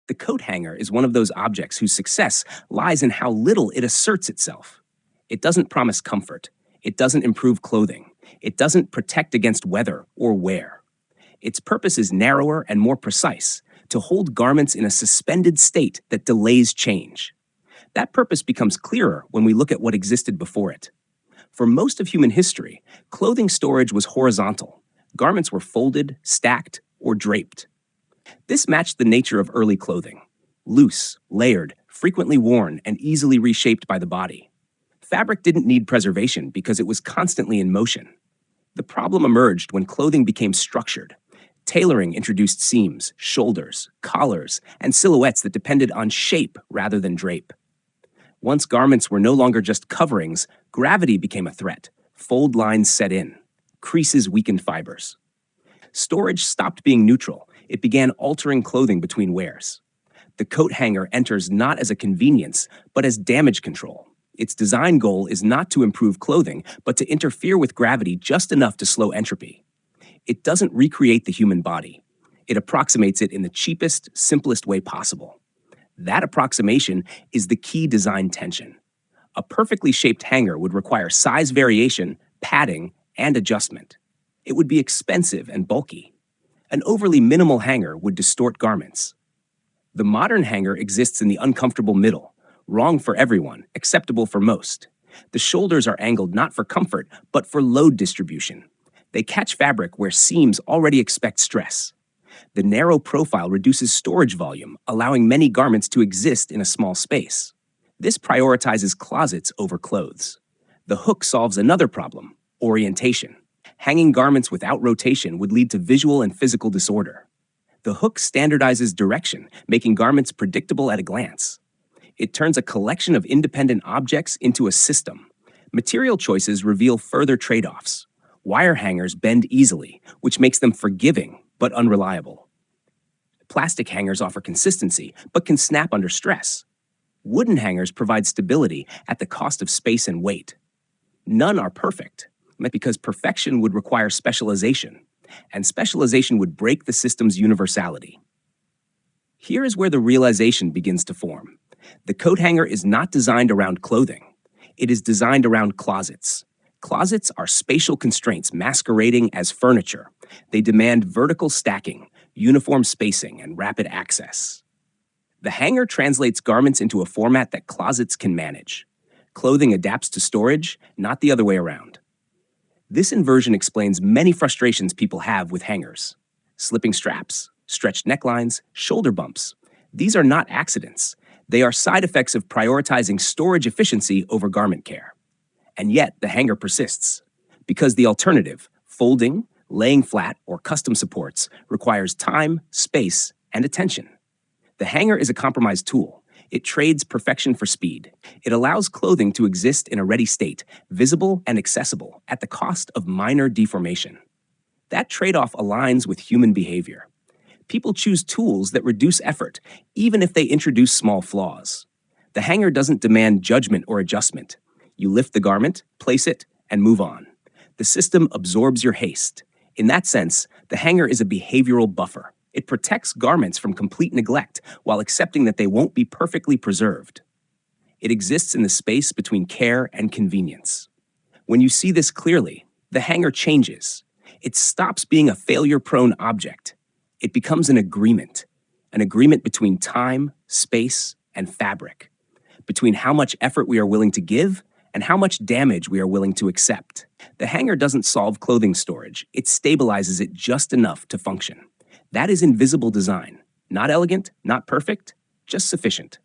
The coat hanger is one of those objects whose success lies in how little it asserts itself. It doesn't promise comfort. It doesn't improve clothing. It doesn't protect against weather or wear. Its purpose is narrower and more precise, to hold garments in a suspended state that delays change. That purpose becomes clearer when we look at what existed before it. For most of human history, clothing storage was horizontal. Garments were folded, stacked, or draped. This matched the nature of early clothing: loose, layered, frequently worn, and easily reshaped by the body. Fabric didn't need preservation because it was constantly in motion. The problem emerged when clothing became structured. Tailoring introduced seams, shoulders, collars, and silhouettes that depended on shape rather than drape. Once garments were no longer just coverings, gravity became a threat. Fold lines set in. Creases weakened fibers. Storage stopped being neutral. It began altering clothing between wears. The coat hanger enters not as a convenience, but as damage control. Its design goal is not to improve clothing, but to interfere with gravity just enough to slow entropy. It doesn't recreate the human body. It approximates it in the cheapest, simplest way possible. That approximation is the key design tension. A perfectly shaped hanger would require size variation, padding, and adjustment. It would be expensive and bulky. An overly minimal hanger would distort garments. The modern hanger exists in the uncomfortable middle, wrong for everyone, acceptable for most. The shoulders are angled not for comfort, but for load distribution. They catch fabric where seams already expect stress. The narrow profile reduces storage volume, allowing many garments to exist in a small space. This prioritizes closets over clothes. The hook solves another problem: orientation. Hanging garments without rotation would lead to visual and physical disorder. The hook standardizes direction, making garments predictable at a glance. It turns a collection of independent objects into a system. Material choices reveal further trade-offs. Wire hangers bend easily, which makes them forgiving but unreliable. Plastic hangers offer consistency, but can snap under stress. Wooden hangers provide stability at the cost of space and weight. None are perfect, because perfection would require specialization, and specialization would break the system's universality. Here is where the realization begins to form. The coat hanger is not designed around clothing. It is designed around closets. Closets are spatial constraints masquerading as furniture. They demand vertical stacking, uniform spacing, and rapid access. The hanger translates garments into a format that closets can manage. Clothing adapts to storage, not the other way around. This inversion explains many frustrations people have with hangers. Slipping straps, stretched necklines, shoulder bumps. These are not accidents. They are side effects of prioritizing storage efficiency over garment care. And yet, the hanger persists. Because the alternative, folding, laying flat, or custom supports, requires time, space, and attention. The hanger is a compromise tool. It trades perfection for speed. It allows clothing to exist in a ready state, visible and accessible, at the cost of minor deformation. That trade-off aligns with human behavior. People choose tools that reduce effort, even if they introduce small flaws. The hanger doesn't demand judgment or adjustment. You lift the garment, place it, and move on. The system absorbs your haste. In that sense, the hanger is a behavioral buffer. It protects garments from complete neglect while accepting that they won't be perfectly preserved. It exists in the space between care and convenience. When you see this clearly, the hanger changes. It stops being a failure-prone object. It becomes an agreement between time, space, and fabric, between how much effort we are willing to give and how much damage we are willing to accept. The hanger doesn't solve clothing storage. It stabilizes it just enough to function. That is invisible design. Not elegant, not perfect, just sufficient.